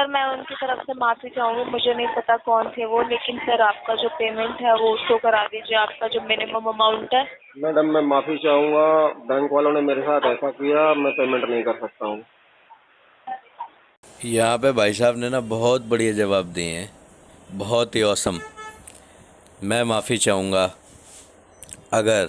Sir मैं उनकी तरफ से माफ़ी चाहूँगी, मुझे नहीं पता कौन थे वो, लेकिन सर आपका जो पेमेंट है वो उसको करा दीजिए, आपका जो मिनिमम अमाउंट है। मैडम मैं माफ़ी चाहूँगा, बैंक वालों ने मेरे साथ ऐसा किया, मैं पेमेंट नहीं कर सकता हूँ। यहाँ पे भाई साहब ने ना बहुत बढ़िया जवाब दिए हैं, बहुत ही औसम। मैं माफ़ी चाहूँगा, अगर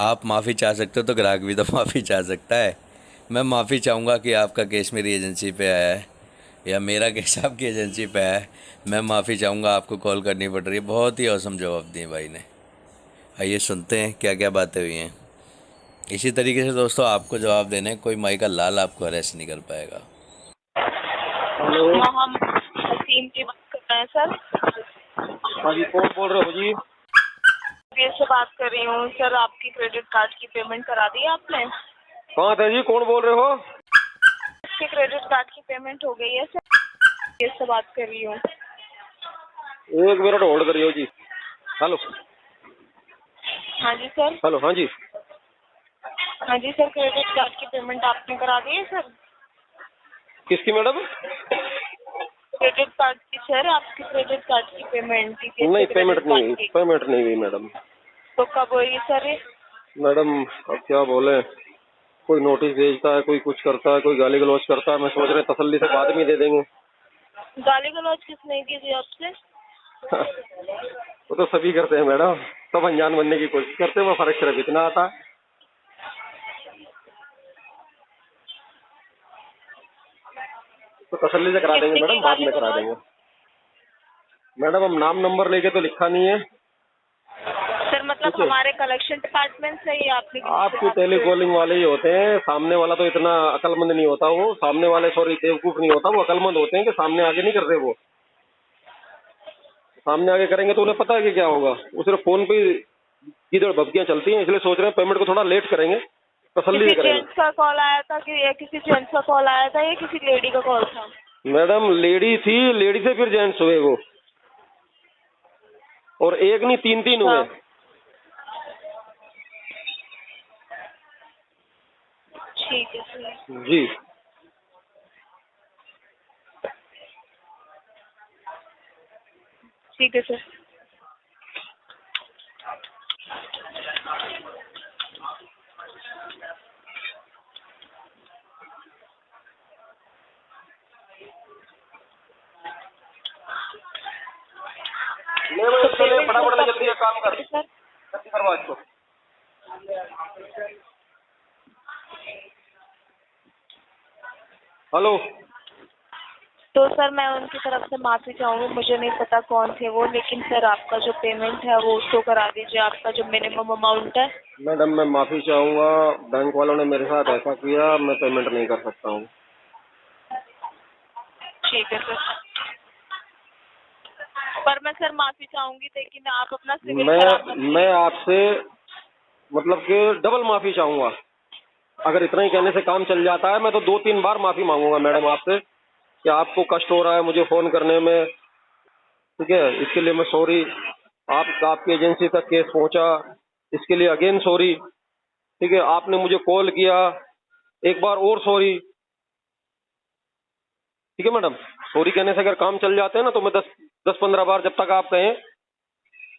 आप माफ़ी चाह सकते हो तो ग्राहक भी तो माफ़ी चाह सकता है। मैं माफ़ी चाहूँगा कि आपका केस मेरी एजेंसी पे आया है या मेरा केस आपकी एजेंसी पे आया है। मैं माफ़ी चाहूँगा, आपको कॉल करनी पड़ रही है। बहुत ही औसम जवाब दिए भाई ने। आइए सुनते हैं क्या क्या बातें हुई हैं। इसी तरीके से दोस्तों आपको जवाब देने कोई माई का लाल आपको अरेस्ट नहीं कर पाएगा। हेलो, हम हसीम की बात कर रहे हैं सर। हाँ जी, कौन बोल रहे हो जी? ये से बात कर रही हूँ सर, आपकी क्रेडिट कार्ड की पेमेंट करा दी आपने? कहाँ थे जी, कौन बोल रहे हो? आपके क्रेडिट कार्ड की पेमेंट हो गई है सर, ये से बात कर रही हूँ। 1 मिनट होल्ड करियो जी। हेलो हाँ जी सर। हेलो, हाँ जी। हाँ जी सर, क्रेडिट कार्ड की पेमेंट आपने करा दी है सर? किसकी मैडम? क्रेडिट कार्ड की सर, आपकी क्रेडिट कार्ड की पेमेंट नहीं, क्रेडिट कार्ड की पेमेंट नहीं हुई मैडम। तो कब हुई सर ये? मैडम अब क्या बोले, कोई नोटिस भेजता है, कोई कुछ करता है, कोई गाली गलौज करता है। मैं सोच रहे तसल्ली से बाद में दे देंगे। गाली गलौज किसने की थी आपसे? वो तो सभी करते हैं मैडम, सब अनजान बनने की कोशिश करते हैं, वो फर्क सिर्फ इतना आता है। तो तसल्ली से करा देंगे किसने की मैडम, बाद गाली में करा गलौज? देंगे। मैडम हम नाम नंबर लेके तो लिखा नहीं है। सर मतलब ठीक है, हमारे कलेक्शन डिपार्टमेंट से ही आपने किसी से आपकी बात की? टेलीकॉलिंग वाले ही होते हैं, सामने वाला तो इतना अकलमंद नहीं होता। वो सामने वाले, सॉरी, बेवकूफ नहीं होता, वो अकलमंद होते हैं कि सामने आगे नहीं करते। वो सामने आगे करेंगे तो उन्हें पता है कि क्या होगा। वो सिर्फ फोन पे इधर भपकियां चलती हैं, इसलिए सोच रहे हैं पेमेंट को थोड़ा लेट करेंगे, तसल्ली किसी से करेंगे। जेंट्स का कॉल आया था कि या किसी जेंट्स का कॉल आया था या किसी लेडी का कॉल था? मैडम लेडी थी, लेडी से फिर जेंट्स हुए वो, और एक नहीं, तीन तीन अच्छा हुए। ठीक है सर। जी ठीक है सर। तो चले पेमेंट फटाफट ले, जल्दी कब एक काम कर, सर? जल्दी करवा इसको। हेलो, तो सर मैं उनकी तरफ से माफ़ी चाहूँगी, मुझे नहीं पता कौन थे वो, लेकिन सर आपका जो पेमेंट है वो उसको करा दीजिए, आपका जो मिनिमम अमाउंट है। मैडम मैं माफी चाहूंगा, बैंक वालों ने मेरे साथ ऐसा किया, मैं पेमेंट नहीं कर सकता हूँ। ठीक है सर। पर मैं सर माफ़ी चाहूँगी, लेकिन आप अपना सिविल खराब मत मैं कीजिए। आपसे मतलब कि डबल माफी चाहूंगा। अगर इतना ही कहने से काम चल जाता है, मैं तो 2-3 बार माफी मांगूंगा मैडम आपसे कि आपको कष्ट हो रहा है मुझे फोन करने में। ठीक है, इसके लिए मैं सॉरी। आपकी एजेंसी तक केस पहुंचा, इसके लिए अगेन सॉरी। ठीक है, आपने मुझे कॉल किया, एक बार और सॉरी। ठीक है मैडम, सॉरी कहने से अगर काम चल जाते हैं ना, तो मैं 10-15 बार, जब तक आप कहें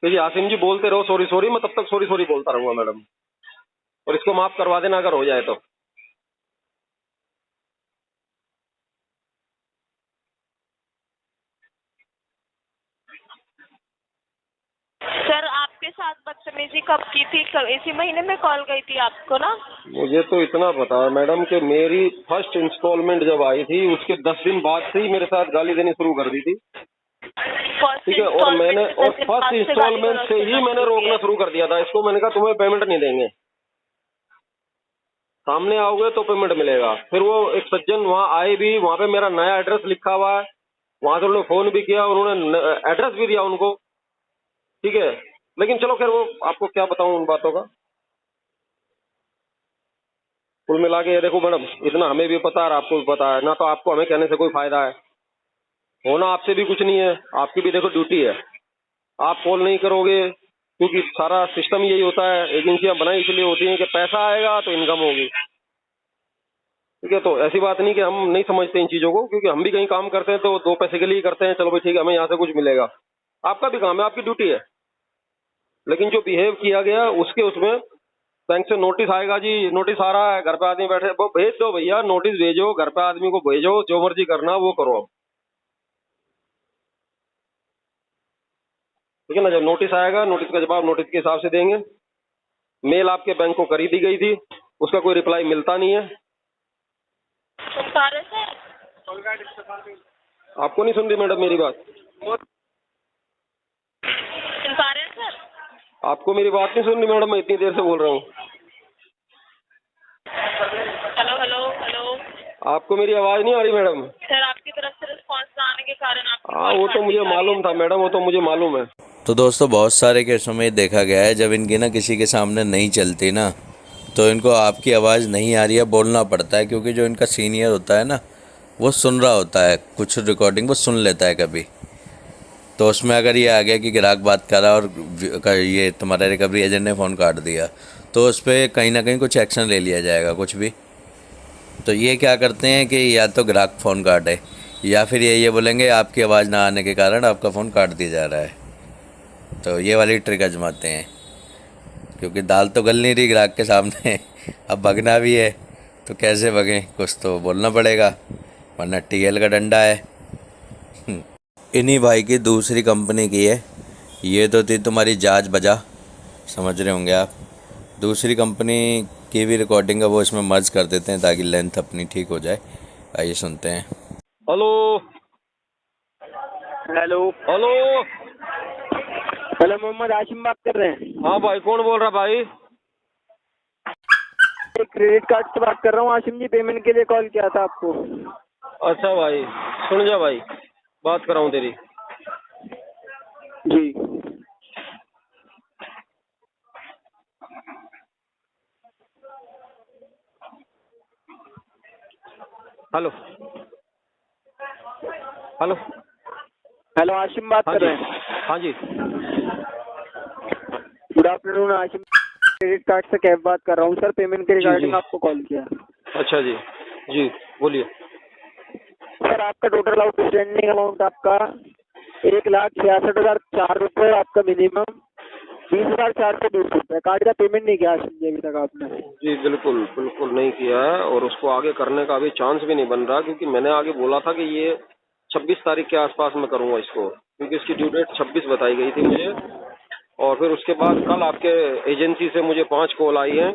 कि जी आसिम जी बोलते रहो सॉरी सॉरी, मैं तब तक सॉरी सॉरी बोलता रहूंगा मैडम। और इसको माफ करवा देना अगर हो जाए तो। सर आपके साथ बदतमीजी कब की थी? कब इसी महीने में कॉल गई थी आपको ना? मुझे तो इतना पता है मैडम कि मेरी फर्स्ट इंस्टॉलमेंट जब आई थी, उसके 10 दिन बाद से ही मेरे साथ गाली देनी शुरू कर दी थी। फर्स्ट ठीक है, और इंस्टॉलमेंट के 10 दिन फर्स्ट बाद से गाली इंस्टॉलमेंट गलौज से करना ही मैंने शुरू रोकना किया? शुरू कर दिया था इसको। मैंने कहा तुम्हें पेमेंट नहीं देंगे, सामने आओगे तो पेमेंट मिलेगा। फिर वो एक सज्जन वहाँ आए भी, वहाँ पे मेरा नया एड्रेस लिखा हुआ है, वहाँ से उन्होंने फोन भी किया, उन्होंने एड्रेस भी दिया उनको। ठीक है, लेकिन चलो खैर, वो आपको क्या बताऊं उन बातों का। कुल मिला के ये देखो मैडम, इतना हमें भी पता है और आपको भी पता है ना, तो आपको हमें कहने से कोई फायदा है? होना आपसे भी कुछ नहीं है, आपकी भी देखो ड्यूटी है। आप कॉल नहीं करोगे, क्योंकि सारा सिस्टम यही होता है, एजेंसियां बनाई इसलिए होती हैं कि पैसा आएगा तो इनकम होगी। ठीक है, तो ऐसी बात नहीं कि हम नहीं समझते इन चीज़ों को, क्योंकि हम भी कहीं काम करते हैं तो 2 पैसे के लिए ही करते हैं। चलो भाई ठीक है, हमें यहाँ से कुछ मिलेगा, आपका भी काम है, आपकी ड्यूटी है। लेकिन जो बिहेव किया गया उसमें बैंक से नोटिस आएगा जी, नोटिस आ रहा है, घर पे आदमी बैठे, वो भेज दो भैया, नोटिस भेजो, घर पे आदमी को भेजो, जो मर्जी करना वो करो अब। ठीक है ना, जब नोटिस आएगा, नोटिस का जवाब नोटिस के हिसाब से देंगे। मेल आपके बैंक को करी दी गई थी, उसका कोई रिप्लाई मिलता नहीं है। सर आपको नहीं सुन रही मैडम मेरी बात? सर आपको मेरी बात नहीं सुन रही मैडम? मैं इतनी देर से बोल रहा हूँ। हेलो हेलो हेलो आपको मेरी आवाज नहीं आ रही मैडम? सर, आपकी तरफ से रिस्पॉन्स ना आने के कारण आपकी हाँ, कॉल वो तो काट मुझे दी जा रही मालूम है। था मैडम, वो तो मुझे मालूम है। तो दोस्तों बहुत सारे केसों में ये देखा गया है, जब इनकी ना किसी के सामने नहीं चलती ना, तो इनको आपकी आवाज़ नहीं आ रही है बोलना पड़ता है, क्योंकि जो इनका सीनियर होता है ना वो सुन रहा होता है, कुछ रिकॉर्डिंग वो सुन लेता है कभी। तो उसमें अगर ये आ गया कि ग्राहक बात कर रहा है और ये तुम्हारा रिकवरी एजेंट ने फ़ोन काट दिया, तो उस पर कहीं ना कहीं कुछ एक्शन ले लिया जाएगा, कुछ भी। तो ये क्या करते हैं कि या तो ग्राहक फ़ोन काटे, या फिर ये बोलेंगे आपकी आवाज़ ना आने के कारण आपका फ़ोन काट दिया जा रहा है। तो ये वाली ट्रिक आजमाते हैं, क्योंकि दाल तो गल नहीं रही ग्राहक के सामने। अब भगना भी है तो कैसे भगें, कुछ तो बोलना पड़ेगा, वरना टीएल का डंडा है। इन्हीं भाई की दूसरी कंपनी की है, ये तो थी तुम्हारी जाज बजा, समझ रहे होंगे आप। दूसरी कंपनी की भी रिकॉर्डिंग है वो इसमें मर्ज कर देते हैं ताकि लेंथ अपनी ठीक हो जाए। आइए सुनते हैं। Hello hello hello. Hello, Mohammad Ashim बात कर रहे हैं। हाँ भाई, कौन बोल रहा भाई? एक क्रेडिट कार्ड से बात कर रहा हूँ आशिम जी, पेमेंट के लिए कॉल किया था आपको। अच्छा भाई, सुन जा भाई, बात कर रहा हूँ तेरी। जी हेलो हेलो। हेलो, आशिम बात हाँ कर जी, रहे हैं। हाँ जी। Good afternoon Ashim, credit card से कैब बात कर रहा हूँ सर, पेमेंट के जी रिगार्डिंग जी। आपको कॉल किया। अच्छा जी, जी बोलिए। सर आपका टोटल आउटस्टैंडिंग अमाउंट आपका 1,66,004 आपका मिनिमम, 20,420 कार्ड का पेमेंट नहीं किया आशिम जी अभी तक आपने। जी बिल्कुल बिल्कुल नहीं किया है, और उसको आगे करने का अभी चांस भी नहीं बन रहा, क्योंकि मैंने आगे बोला था कि ये 26 तारीख के आसपास में करूँगा इसको, क्योंकि इसकी ड्यू डेट 26 बताई गई थी मुझे। और फिर उसके बाद कल आपके एजेंसी से मुझे 5 कॉल आई हैं।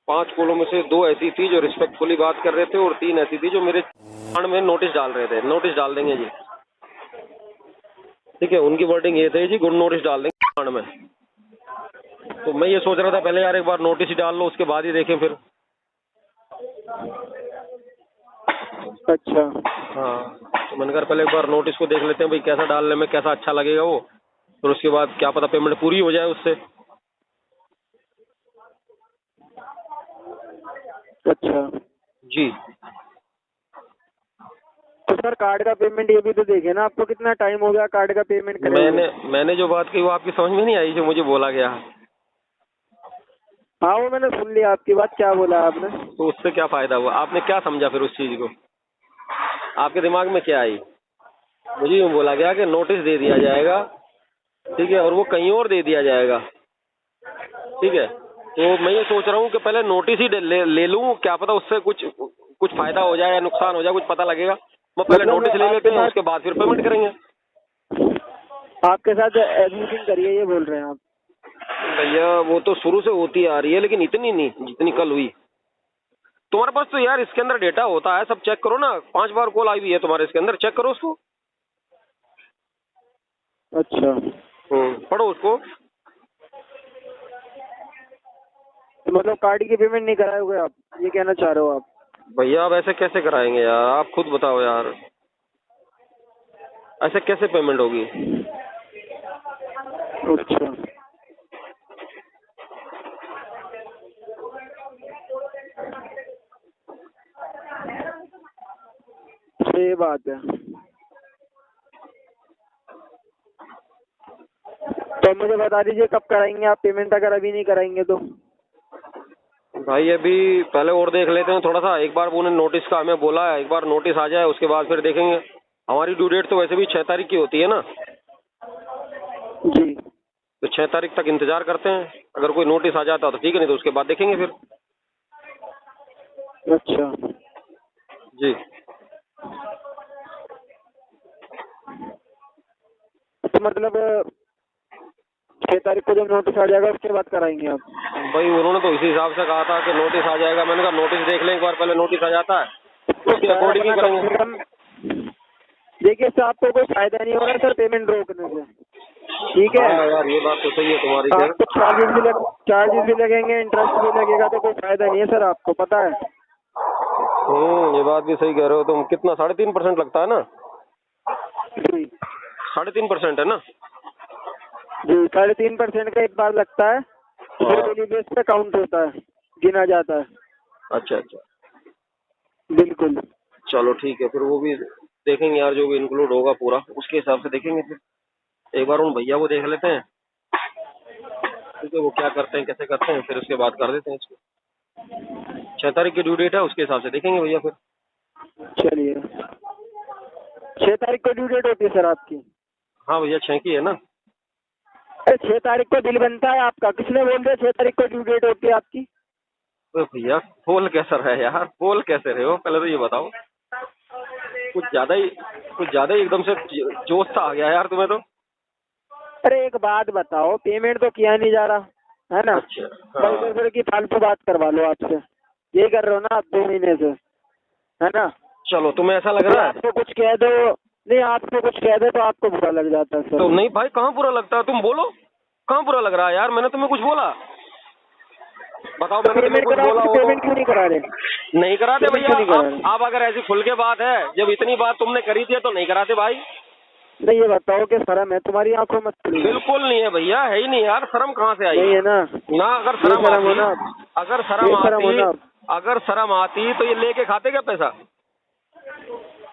5 कॉलों में से 2 ऐसी थी जो रिस्पेक्टफुली बात कर रहे थे, और 3 ऐसी थी जो मेरे कांड में नोटिस डाल रहे थे। नोटिस डाल देंगे जी, ठीक है, उनकी वर्डिंग ये थी जी, गुड नोटिस डाल देंगे कांड में। तो मैं ये सोच रहा था पहले यार एक बार नोटिस ही डाल लो, उसके बाद ही देखें फिर। अच्छा हाँ, तो मैंने कहा पहले एक बार नोटिस को देख लेते हैं भाई, कैसा डालने में कैसा अच्छा लगेगा वो, फिर उसके बाद क्या पता पेमेंट पूरी हो जाए उससे। अच्छा। जी। तो सर कार्ड का पेमेंट ये भी तो देखे ना, आपको कितना टाइम हो गया कार्ड का पेमेंट करे हुए? मैंने जो बात कही वो आपकी समझ में नहीं आई जो मुझे बोला गया? हाँ वो मैंने सुन लिया आपकी बात, क्या बोला आपने? तो उससे क्या फायदा हुआ? आपने क्या समझा फिर उस चीज को? आपके दिमाग में क्या आई? मुझे यूँ बोला गया कि नोटिस दे दिया जाएगा, ठीक है, और वो कहीं और दे दिया जाएगा, ठीक है। तो मैं ये सोच रहा हूँ कि पहले नोटिस ही ले लूँ, क्या पता उससे कुछ फायदा हो जाए या नुकसान हो जाए, कुछ पता लगेगा। मैं पहले मतलब नोटिस ले लेते हैं, उसके बाद फिर पेमेंट करेंगे। आपके साथ एग्जीक्यूशन करिए ये बोल रहे हैं आप? भैया वो तो शुरू से होती आ रही है, लेकिन इतनी नहीं जितनी कल हुई। तुम्हारे पास तो यार इसके अंदर डेटा होता है, सब चेक करो ना। 5 बार कॉल आई हुई है तुम्हारे, इसके अंदर चेक करो उसको। अच्छा, पढ़ो उसको। तो मतलब कार्ड की पेमेंट नहीं कराओगे आप, ये कहना चाह रहे हो आप? भैया अब ऐसे कैसे कराएंगे यार, आप खुद बताओ यार, ऐसे कैसे पेमेंट होगी? अच्छा, तो ये बात है। तो मुझे बता दीजिए कब कराएंगे आप पेमेंट, अगर अभी नहीं कराएंगे तो? भाई अभी पहले और देख लेते हैं थोड़ा सा, एक बार वो नोटिस का हमें बोला है, एक बार नोटिस आ जाए उसके बाद फिर देखेंगे। हमारी ड्यू डेट तो वैसे भी 6 तारीख की होती है ना, जी। तो 6 तारीख तक इंतजार करते हैं। अगर कोई नोटिस आ जाता तो ठीक है, नहीं तो उसके बाद देखेंगे फिर। अच्छा, जी। तो मतलब 6 तारीख को जब नोटिस आ जाएगा उसके बाद कराएंगे आप? भाई उन्होंने तो इसी हिसाब से कहा था कि नोटिस आ जाएगा। मैंने कहा नोटिस देख लें एक बार, पहले नोटिस आ जाता है उसके अकॉर्डिंग ही करेंगे। देखिए सर, आपको कोई फायदा नहीं हो रहा सर पेमेंट रोकने से, ठीक है? हाँ यार, ये बात तो सही है तुम्हारी। आपको चार्जेस भी लगेंगे, इंटरेस्ट भी लगेगा, तो कोई फायदा नहीं है सर, आपको पता है। ये बात भी सही कह रहे हो तुम। कितना 3.5% लगता है ना? जी 3.5% है ना? जी, 3.5% का एक बार लगता है, जो डेली बेस पे काउंट होता है, गिना जाता है। अच्छा अच्छा, बिल्कुल। चलो ठीक है, फिर वो भी देखेंगे यार, जो भी इंक्लूड होगा पूरा उसके हिसाब से देखेंगे। फिर एक बार उन भैया को देख लेते हैं, ठीक है, वो क्या करते हैं कैसे करते हैं, फिर उसके बाद कर देते हैं इसको। 6 तारीख की ड्यू डेट है, उसके हिसाब से देखेंगे भैया फिर। चलिए, 6 तारीख को ड्यू डेट होती है सर आपकी? हाँ भैया, 6 की है ना। अरे 6 तारीख को बिल बनता है आपका, किसने बोल दिया 6 तारीख को ड्यू डेट होती है आपकी? तो भैया बोल कैसे रहे यार, बोल कैसे रहे हो, पहले तो ये बताओ। कुछ ज्यादा ही एकदम से जोश सा आ गया यार तुम्हें तो। अरे एक बात बताओ, पेमेंट तो किया नहीं जा रहा है ना? अच्छा, हाँ। भाई फिर की फालतू बात करवा लो आपसे, ये कर रहे हो ना आप 2 महीने से, है ना? चलो, तुम्हें ऐसा लग रहा है? आपको कुछ कह दो, नहीं आपको कुछ कह दो तो आपको बुरा लग जाता है सर। तो नहीं भाई, कहाँ बुरा लगता है, तुम बोलो कहाँ बुरा लग रहा है यार? मैंने तुम्हें कुछ बोला? बताओ, मैंने तुम्हें कुछ बोला हो? पेमेंट क्यों नहीं करा रहे? नहीं कराते पेमेंट क्यों नहीं करा भैया। रहे? आप अगर ऐसी खुल के बात है, जब इतनी बात तुमने करी थी तो नहीं कराते भाई। नहीं ये बताओ कि शर्म है तुम्हारी आंखों में? बिल्कुल नहीं है भैया, है ही नहीं यार। शर्म कहाँ से आई? नहीं है ना? ना, अगर शर्म बेशरम हो आती, ना? अगर शर्म बेशरम हो आती, ना? अगर शर्म आती तो ये लेके खाते क्या पैसा?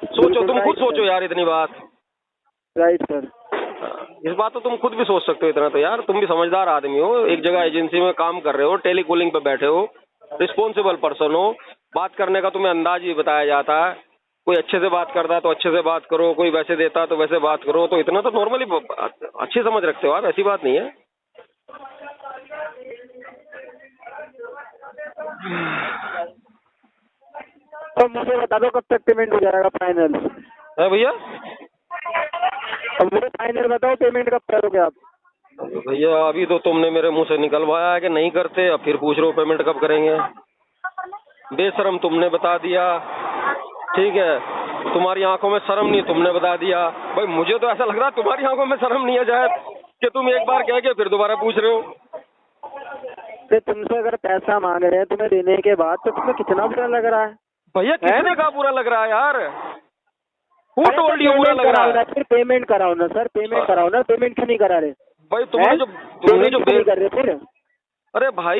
सोचो, तुम खुद सोचो यार इतनी बात। Right sir. इस बात तो तुम खुद भी सोच सकते हो इतना तो यार। तुम भी समझदार आदमी हो, एक जगह एजेंसी में काम कर रहे हो, टेलीकॉलिंग पे बैठे हो, रिस्पॉन्सिबल पर्सन हो, बात करने का तुम्हें अंदाज ही बताया जाता है। कोई अच्छे से बात करता है तो अच्छे से बात करो, कोई वैसे देता तो वैसे बात करो, तो इतना तो नॉर्मली अच्छी समझ रखते हो आप, ऐसी बात नहीं है। तो मुझे बता दो कब तक पेमेंट हो जाएगा फाइनल? है भैया? अब मुझे फाइनल बताओ, पेमेंट कब करोगे आप? भैया अभी तो तुमने मेरे मुंह से निकलवाया है कि नहीं करते, अब फिर पूछ रहे हो पेमेंट कब करेंगे। बेशरम तुमने बता दिया, ठीक है, तुम्हारी आंखों में शर्म नहीं, तुमने बता दिया। भाई मुझे तो ऐसा लग रहा है तुम्हारी आंखों में शर्म नहीं है जाए कि तुम एक बार कह के फिर दोबारा पूछ रहे हो। तो तुमसे अगर पैसा मांग रहे हैं तुम्हें देने के बाद, तो तुम्हें कितना बुरा लग रहा है? भैया कितने का बुरा लग रहा है यार? Who अरे told you बुरा लग रहा है? फिर पेमेंट कराओ ना सर, पेमेंट कराओ ना। पेमेंट क्यों नहीं करा रहे भाई? तुमने जो नहीं कर रहे फिर? अरे भाई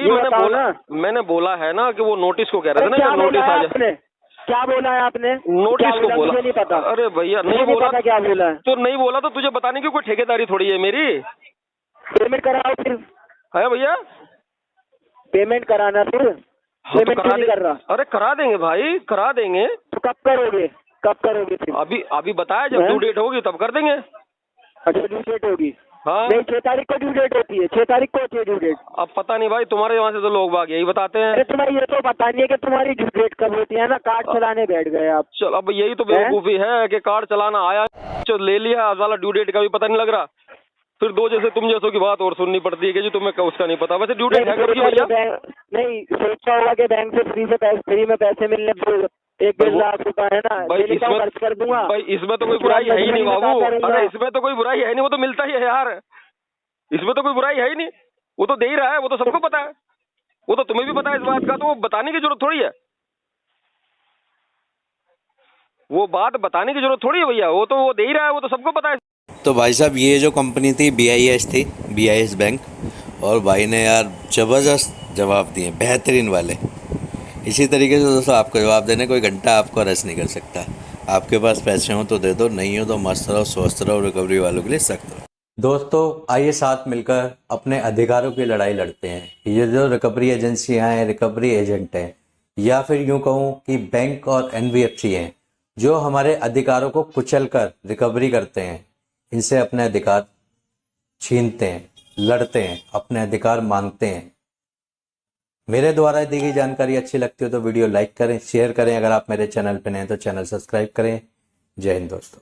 मैंने बोला है ना कि वो नोटिस को कह रहे थे ना कि नोटिस आ जाए। क्या बोला है आपने? नोटिस को बोला? मुझे नहीं पता। अरे भैया नहीं बोला क्या बोला है? तो नहीं बोला तो तुझे बताने की कोई ठेकेदारी थोड़ी है मेरी। पेमेंट कराओ फिर। है भैया? पेमेंट कराना फिर। पेमेंट क्यों नहीं कर रहा? अरे करा देंगे भाई, करा देंगे। तो कब करोगे? कब करोगे फिर? अभी बताया, जब ड्यू डेट होगी तब कर देंगे। अच्छा ड्यू डेट होगी? हाँ नहीं 6 तारीख को ड्यू डेट होती है, 6 तारीख को होती है ड्यू डेट। अब पता नहीं भाई, तुम्हारे यहाँ से तो लोग बाग यही बताते हैं। अरे तुम्हें ये तो पता नहीं है कि तुम्हारी ड्यू डेट कब होती है ना, कार्ड चलाने बैठ गए आप। चलो अब यही तो बेवकूफी है कि कार्ड चलाना आया, ले लिया वाला, ड्यू डेट का भी पता नहीं लग रहा। फिर दो जैसे तुम जैसों की बात और सुननी पड़ती है कि जी तुम्हें उसका नहीं पता। वैसे ड्यू डेट है कब की भैया? नहीं सोचा होगा कि बैंक से फ्री में पैसे मिलने, 1-1.5 लाख रुपए है ना, भाई इसमें खर्च कर दूंगा। भाई इसमें तो कोई बुराई है ही नहीं बाबू। अरे इसमें तो कोई बुराई है ही नहीं, वो तो मिलता ही है यार। इसमें तो कोई बुराई है ही नहीं, वो तो दे ही रहा है, वो तो सबको पता है, वो तो तुम्हें भी पता है इस बात का, तो वो बताने की जरूरत थोड़ी है। वो बात बताने की जरूरत थोड़ी है भैया, वो तो वो दे ही रहा है, वो तो सबको पता है। तो भाई साहब ये जो कंपनी थी BIS थी, BIS बैंक, और भाई ने यार ज़बरदस्त जवाब दिए, बेहतरीन वाले। इसी तरीके से दोस्तों आपको जवाब देने कोई घंटा आपको रस नहीं कर सकता। आपके पास पैसे हो तो दे दो, नहीं हो तो मस्त रहो, स्वस्थ रहो, रिकवरी वालों के लिए सख्त रहो। दोस्तों आइए साथ मिलकर अपने अधिकारों की लड़ाई लड़ते हैं। ये जो रिकवरी एजेंसियां हैं, रिकवरी एजेंट हैं, या फिर यूं कहूं कि बैंक और एनबीएफसी हैं, जो हमारे अधिकारों को कुचल कर रिकवरी करते हैं, इनसे अपने अधिकार छीनते हैं, लड़ते हैं, अपने अधिकार मांगते हैं। मेरे द्वारा दी गई जानकारी अच्छी लगती हो तो वीडियो लाइक करें, शेयर करें। अगर आप मेरे चैनल पर नए हैं तो चैनल सब्सक्राइब करें। जय हिंद दोस्तों।